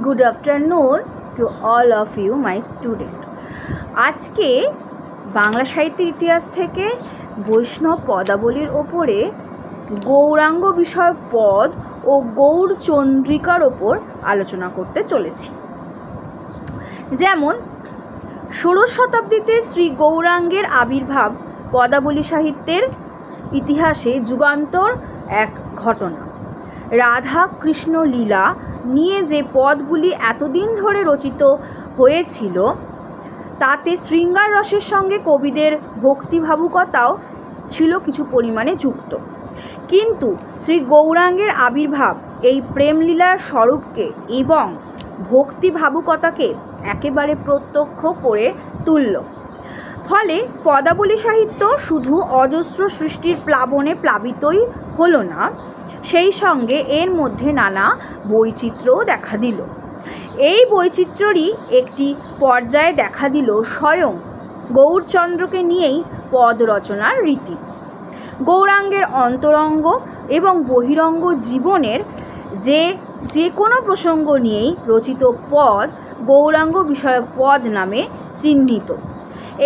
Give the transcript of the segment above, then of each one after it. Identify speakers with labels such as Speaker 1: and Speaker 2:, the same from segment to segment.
Speaker 1: Good afternoon to all of you, my student. আজকে বাংলা সাহিত্যের ইতিহাস থেকে বৈষ্ণব পদাবলীর ওপরে গৌরাঙ্গ বিষয়ক পদ ও গৌরচন্দ্রিকার ওপর আলোচনা করতে চলেছি। যেমন ষোড়শ শতাব্দীতে শ্রী গৌরাঙ্গের আবির্ভাব পদাবলী সাহিত্যের ইতিহাসে যুগান্তর এক ঘটনা। রাধা কৃষ্ণ লীলা নিয়ে যে পদগুলি এতদিন ধরে রচিত হয়েছিল তাতে শৃঙ্গার রসের সঙ্গে কবিদের ভক্তিভাবুকতাও ছিল কিছু পরিমাণে যুক্ত, কিন্তু শ্রী গৌরাঙ্গের আবির্ভাব এই প্রেমলীলার স্বরূপকে এবং ভক্তিভাবুকতাকে একেবারে প্রত্যক্ষ করে তুলল। ফলে পদাবলী সাহিত্য শুধু অজস্র সৃষ্টির প্লাবনে প্লাবিতই হলো না, সেই সঙ্গে এর মধ্যে নানা বৈচিত্র্যও দেখা দিল। এই বৈচিত্র্যরই একটি পর্যায়ে দেখা দিল স্বয়ং গৌরচন্দ্রকে নিয়েই পদ রচনার রীতি। গৌরাঙ্গের অন্তরঙ্গ এবং বহিরঙ্গ জীবনের যে কোনো প্রসঙ্গ নিয়েই রচিত পদ গৌরাঙ্গ বিষয়ক পদ নামে চিহ্নিত।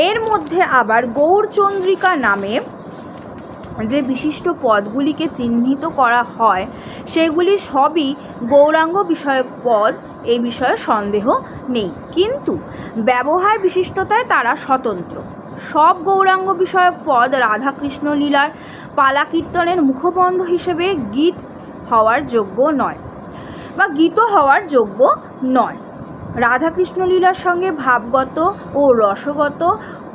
Speaker 1: এর মধ্যে আবার গৌরচন্দ্রিকা নামে যে বিশিষ্ট পদগুলিকে চিহ্নিত করা হয় সেগুলি সবই গৌরাঙ্গ বিষয়ক পদ, এই বিষয়ে সন্দেহ নেই, কিন্তু ব্যবহার বিশিষ্টতায় তারা স্বতন্ত্র। সব গৌরাঙ্গ বিষয়ক পদ রাধাকৃষ্ণ লীলার পালা কীর্তনের মুখবন্ধ হিসেবে গীত হওয়ার যোগ্য নয়। রাধাকৃষ্ণ লীলার সঙ্গে ভাবগত ও রসগত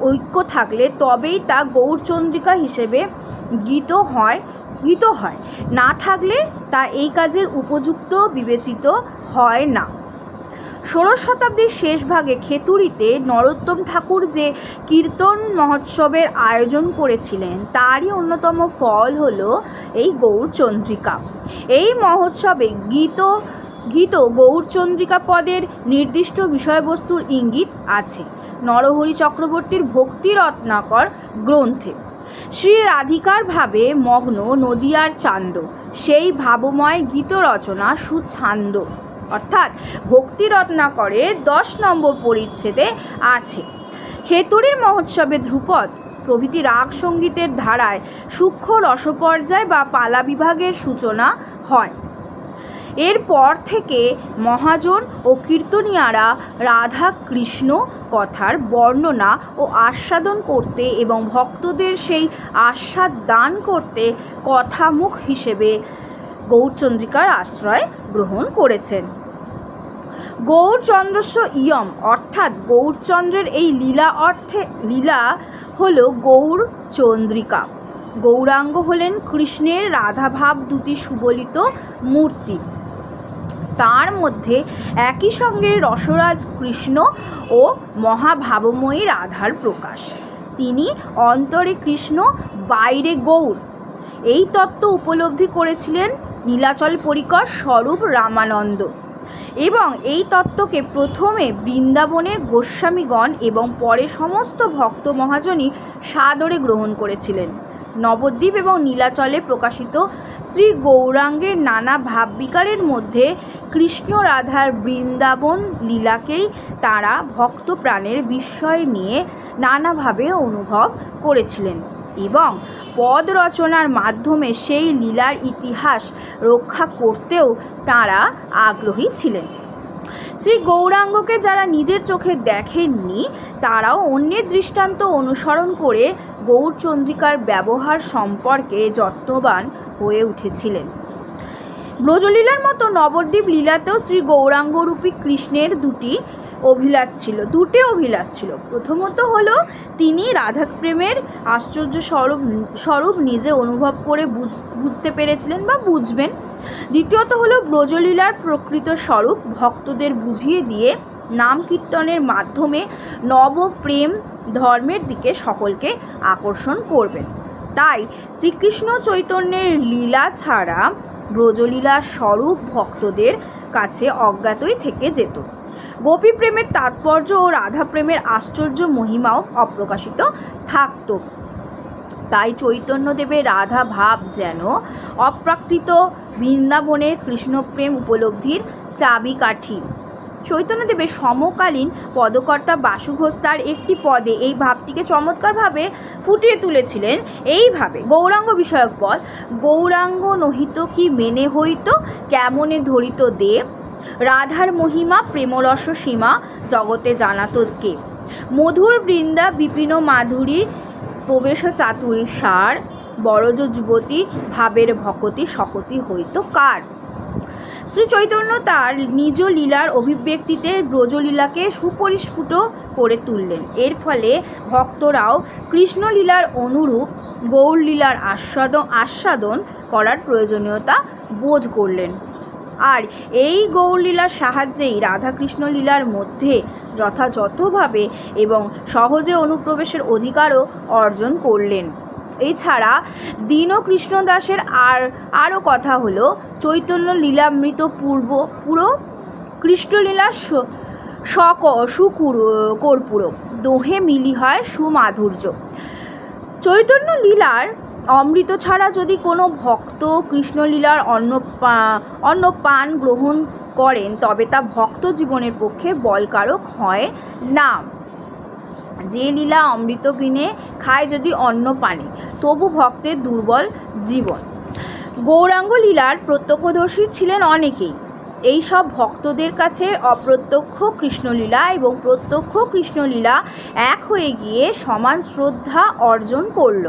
Speaker 1: ঐক্য থাকলে তবেই তা গৌরচন্দ্রিকা হিসেবে গীত হয়, না থাকলে তা এই কাজের উপযুক্ত বিবেচিত হয় না। ষোড়শ শতাব্দীর শেষ ভাগে খেতুড়িতে নরোত্তম ঠাকুর যে কীর্তন মহোৎসবের আয়োজন করেছিলেন তারই অন্যতম ফল হলো এই গৌরচন্দ্রিকা। এই মহোৎসবে গীত গৌরচন্দ্রিকা পদের নির্দিষ্ট বিষয়বস্তুর ইঙ্গিত আছে নরহরি চক্রবর্তীর ভক্তি রত্নাকর গ্রন্থে। শ্রী রাধিকার ভাবে মগ্ন নদিয়ার চান্দ, সেই ভাবময় গীত রচনা সুছান্দ অর্থাৎ ভক্তি রত্নাকরে 10 নম্বর পরিচ্ছেদে আছে। খেতুড়ির মহোৎসবে ধ্রুপদ প্রভৃতি রাগ সঙ্গীতের ধারায় সূক্ষ্ম রসপর্যায় বা পালা বিভাগের সূচনা হয়। এরপর থেকে মহাজন ও কীর্তনিয়ারা রাধা কৃষ্ণ কথার বর্ণনা ও আস্বাদন করতে এবং ভক্তদের সেই আস্বাদ দান করতে কথামুখ হিসেবে গৌরচন্দ্রিকার আশ্রয় গ্রহণ করেছেন। গৌরচন্দ্রস্য ইয়ম অর্থাৎ গৌরচন্দ্রের এই লীলা হল গৌরচন্দ্রিকা। গৌরাঙ্গ হলেন কৃষ্ণের রাধাভাব দুটি সুবলিত মূর্তি, তার মধ্যে একই সঙ্গে রসরাজ কৃষ্ণ ও মহাভাবময়ী রাধার প্রকাশ। তিনি অন্তরে কৃষ্ণ, বাইরে গৌর, এই তত্ত্ব উপলব্ধি করেছিলেন নীলাচল পরিকর স্বরূপ রামানন্দ, এবং এই তত্ত্বকে প্রথমে বৃন্দাবনে গোস্বামীগণ এবং পরে সমস্ত ভক্ত মহাজনই সাদরে গ্রহণ করেছিলেন। নবদ্বীপ এবং নীলাচলে প্রকাশিত শ্রী গৌরাঙ্গের নানা ভাববিকারের মধ্যে কৃষ্ণ রাধার বৃন্দাবন লীলাকেই তাঁরা ভক্ত প্রাণের বিস্ময় নিয়ে নানাভাবে অনুভব করেছিলেন এবং পদ রচনার মাধ্যমে সেই লীলার ইতিহাস রক্ষা করতেও তাঁরা আগ্রহী ছিলেন। শ্রী গৌরাঙ্গকে যারা নিজের চোখে দেখেননি তারাও অন্যের দৃষ্টান্ত অনুসরণ করে গৌরচন্দ্রিকার ব্যবহার সম্পর্কে যত্নবান হয়ে উঠেছিলেন। ব্রজলীলার মতো নবদ্বীপ লীলাতেও শ্রী গৌরাঙ্গরূপী কৃষ্ণের দুটি অভিলাষ ছিল। প্রথমত হলো তিনি রাধাপ্রেমের আশ্চর্য স্বরূপ নিজে অনুভব করে বুঝতে পেরেছিলেন বা বুঝবেন। দ্বিতীয়ত হলো ব্রজলীলার প্রকৃত স্বরূপ ভক্তদের বুঝিয়ে দিয়ে নাম কীর্তনের মাধ্যমে নবপ্রেম ধর্মের দিকে সকলকে আকর্ষণ করবেন। তাই শ্রীকৃষ্ণ চৈতন্যের লীলা ছাড়া ব্রজলীলার স্বরূপ ভক্তদের কাছে অজ্ঞাতই থেকে যেত। গোপী প্রেমের তাৎপর্য ও রাধা প্রেমের আশ্চর্য মহিমাও অপ্রকাশিত থাকত। তাই চৈতন্যদেবের রাধা ভাব যেন অপ্রাকৃত বৃন্দাবনের কৃষ্ণপ্রেম উপলব্ধির চাবিকাঠি। চৈতন্যদেবের সমকালীন পদকর্তা বাসু ঘোষ তার একটি পদে এই ভাবটিকে চমৎকারভাবে ফুটিয়ে তুলেছিলেন এইভাবে: গৌরাঙ্গ বিষয়ক পদ। গৌরাঙ্গ নহিত কি মেনে হইত, কেমনে ধরিত দেব, রাধার মহিমা প্রেমরস সীমা, জগতে জানাত কে, মধুর বৃন্দা বিপিন মাধুরী, প্রবেশ চাতুরী সার, বরজ যুবতী ভাবের ভকতি শকতি হইত কার। শ্রী চৈতন্য তার নিজ লীলার অভিব্যক্তিতে ব্রজলীলাকে সুপরিস্ফুট করে তুললেন। এর ফলে ভক্তরাও কৃষ্ণলীলার অনুরূপ গৌরলীলার আস্বাদন করার প্রয়োজনীয়তা বোধ করলেন। আর এই গৌরলীলার সাহায্যেই রাধাকৃষ্ণ লীলার মধ্যে যথাযথভাবে এবং সহজে অনুপ্রবেশের অধিকারও অর্জন করলেন। এছাড়া দীনকৃষ্ণদাসের আরও কথা হলো, চৈতন্য লীলামৃত পুরো কৃষ্ণলীলা কর্পূর, দোহে মিলি হয় সুমাধুর্য। চৈতন্য লীলার অমৃত ছাড়া যদি কোনো ভক্ত কৃষ্ণলীলার অন্ন পান গ্রহণ করেন তবে তা ভক্ত জীবনের পক্ষে বলকারক হয় না। যে লীলা অমৃত বিনে খায় যদি অন্ন পানে, তবু ভক্তের দুর্বল জীবন। গৌরাঙ্গ লীলার প্রত্যক্ষদর্শী ছিলেন অনেকেই। এই সব ভক্তদের কাছে অপ্রত্যক্ষ কৃষ্ণলীলা এবং প্রত্যক্ষ কৃষ্ণলীলা এক হয়ে গিয়ে সমান শ্রদ্ধা অর্জন করল।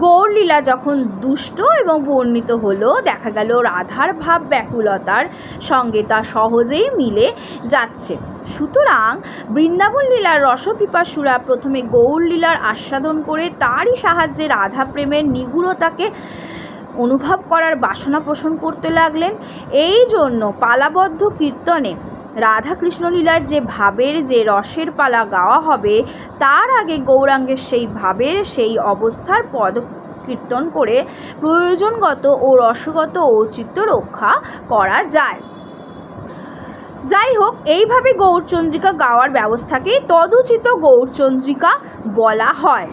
Speaker 1: গৌরলীলা যখন দুষ্ট এবং বর্ণিত হলো, দেখা গেল রাধার ভাব ব্যাকুলতার সঙ্গে তা সহজেই মিলে যাচ্ছে। সুতরাং বৃন্দাবন লীলার রসপিপাসুরা প্রথমে গৌরলীলার আস্বাদন করে তারই সাহায্যে রাধা প্রেমের নিগূঢ়তাকে অনুভব করার বাসনা পোষণ করতে লাগলেন। এই জন্য পালাবদ্ধ কীর্তনে রাধাকৃষ্ণ লীলার যে ভাবের, যে রসের পালা গাওয়া হবে, তার আগে গৌরাঙ্গের সেই ভাবের, সেই অবস্থার পদ কীর্তন করে প্রয়োজনগত ও রসগত ঔচিত্য রক্ষা করা যায়। যাই হোক, এইভাবে গৌরচন্দ্রিকা গাওয়ার ব্যবস্থাকেই তদুচিত গৌরচন্দ্রিকা বলা হয়।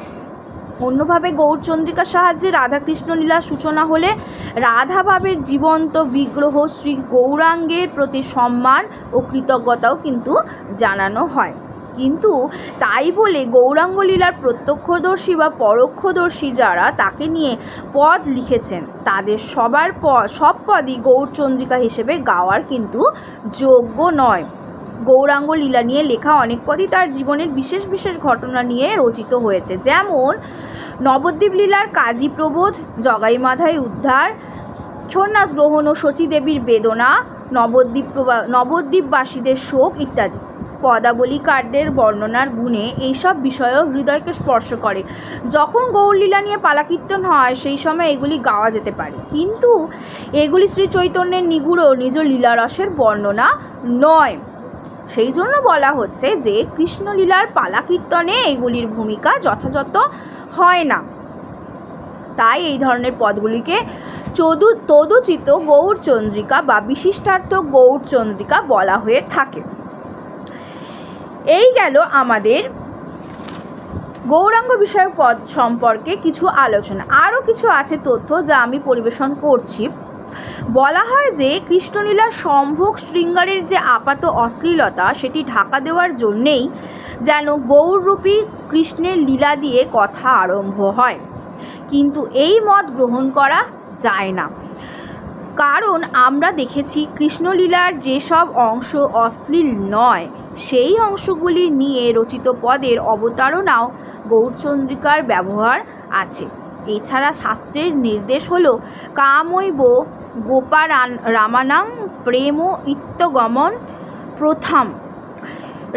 Speaker 1: অন্যভাবে গৌরচন্দ্রিকার সাহায্যে রাধাকৃষ্ণ লীলার সূচনা হলে রাধাভাবের জীবন্ত বিগ্রহ শ্রী গৌরাঙ্গের প্রতি সম্মান ও কৃতজ্ঞতাও কিন্তু জানানো হয়। কিন্তু তাই বলে গৌরাঙ্গ লীলার প্রত্যক্ষদর্শী বা পরোক্ষদর্শী যারা তাকে নিয়ে পদ লিখেছেন, তাদের সব পদই গৌরচন্দ্রিকা হিসেবে গাওয়ার কিন্তু যোগ্য নয়। গৌরাঙ্গ লীলা নিয়ে লেখা অনেক পদই তার জীবনের বিশেষ বিশেষ ঘটনা নিয়ে রচিত হয়েছে। যেমন নবদ্বীপ লীলার কাজী প্রবোধ, জগাই মাধাই উদ্ধার, সন্ন্যাস গ্রহণ ও শচীদেবীর বেদনা, নবদ্বীপবাসীদের শোক ইত্যাদি। পদাবলীকারদের বর্ণনার গুণে এইসব বিষয়ও হৃদয়কে স্পর্শ করে। যখন গৌরলীলা নিয়ে পালাকীর্তন হয় সেই সময় এগুলি গাওয়া যেতে পারে, কিন্তু এগুলি শ্রী চৈতন্যের নিগূঢ় নিজ লীলারসের বর্ণনা নয়। সেই জন্য বলা হচ্ছে যে কৃষ্ণলীলার পালাকীর্তনে এগুলির ভূমিকা যথাযথ হয় না। তাই এই ধরনের পদগুলিকে তদুচিত গৌরচন্দ্রিকা বা বিশিষ্টার্থ গৌরচন্দ্রিকা বলা হয়ে থাকে। এই গেল আমাদের গৌরাঙ্গ বিষয়ক পদ সম্পর্কে কিছু আলোচনা। আরও কিছু আছে তথ্য যা আমি পরিবেশন করছি। বলা হয় যে কৃষ্ণলীলার সম্ভোগ শৃঙ্গারের যে আপাত অশ্লীলতা, সেটি ঢাকা দেওয়ার জন্যেই যেন গৌররূপী কৃষ্ণের লীলা দিয়ে কথা আরম্ভ হয়। কিন্তু এই মত গ্রহণ করা যায় না, কারণ আমরা দেখেছি কৃষ্ণলীলার যেসব অংশ অশ্লীল নয়, সেই অংশগুলি নিয়ে রচিত পদের অবতারণাও গৌরচন্দ্রিকার ব্যবহার আছে। এছাড়া শাস্ত্রের নির্দেশ হল কামৈব গোপা রামানাং প্রেম ইত্যগমন প্রথম।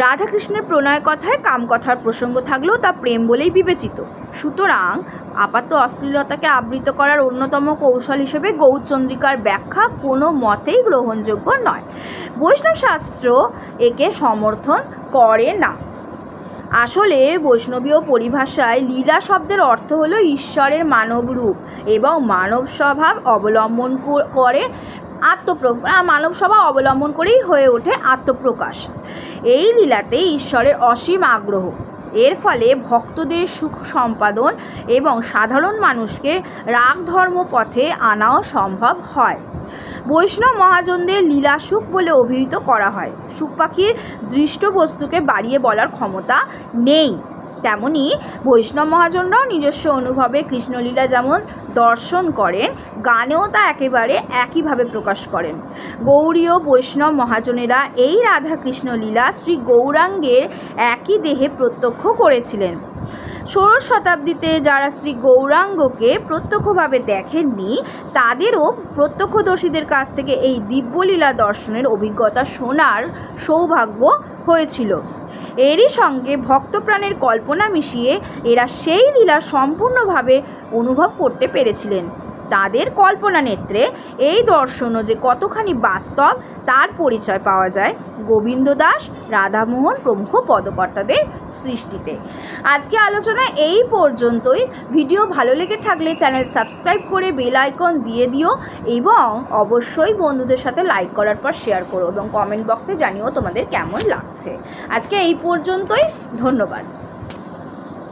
Speaker 1: রাধাকৃষ্ণের প্রণয় কথায় কামকথার প্রসঙ্গ থাকলেও তা প্রেম বলেই বিবেচিত। সুতরাং আপাত অশ্লীলতাকে আবৃত করার অন্যতম কৌশল হিসেবে গৌরচন্দ্রিকার ব্যাখ্যা কোনো মতেই গ্রহণযোগ্য নয়। বৈষ্ণব শাস্ত্র একে সমর্থন করে না। আসলে বৈষ্ণবীয় পরিভাষায় লীলা শব্দের অর্থ হলো ঈশ্বরের মানব রূপ এবং মানব স্বভাব অবলম্বন করে মানব স্বভাব অবলম্বন করেই হয়ে ওঠে আত্মপ্রকাশ। এই লীলাতে ঈশ্বরের অসীম আগ্রহ। এর ফলে ভক্তদের সুখ সম্পাদন এবং সাধারণ মানুষকে রাগ ধর্ম পথে আনাও সম্ভব হয়। বৈষ্ণব মহাজনদের লীলা সুখ বলে অভিহিত করা হয়। সুখ পাখির দৃষ্ট বস্তুকে বাড়িয়ে বলার ক্ষমতা নেই, তেমনি বৈষ্ণব মহাজনরাও নিজস্ব অনুভবে কৃষ্ণলীলা যেমন দর্শন করেন, গানেও তা একেবারে একইভাবে প্রকাশ করেন। গৌড়ীয় বৈষ্ণব মহাজনেরা এই রাধাকৃষ্ণ লীলা শ্রী গৌরাঙ্গের একই দেহে প্রত্যক্ষ করেছিলেন। ষোড়শ শতাব্দীতে যারা শ্রী গৌরাঙ্গকে প্রত্যক্ষভাবে দেখেননি, তাদেরও প্রত্যক্ষদর্শীদের কাছ থেকে এই দিব্যলীলা দর্শনের অভিজ্ঞতা শোনার সৌভাগ্য হয়েছিল। এরই সঙ্গে ভক্তপ্রাণের কল্পনা মিশিয়ে এরা সেই লীলা সম্পূর্ণভাবে অনুভব করতে পেরেছিলেন। তাদের কল্পনা নেত্রে এই দর্শনও যে কতখানি বাস্তব তার পরিচয় পাওয়া যায় গোবিন্দ দাস, রাধামোহন প্রমুখ পদকর্তাদের সৃষ্টিতে। আজকে আলোচনা এই পর্যন্তই। ভিডিও ভালো লেগে থাকলে চ্যানেল সাবস্ক্রাইব করে বেল আইকন দিয়ে দিও এবং অবশ্যই বন্ধুদের সাথে লাইক করার পর শেয়ার করো এবং কমেন্ট বক্সে জানিও তোমাদের কেমন লাগছে। আজকে এই পর্যন্তই, ধন্যবাদ।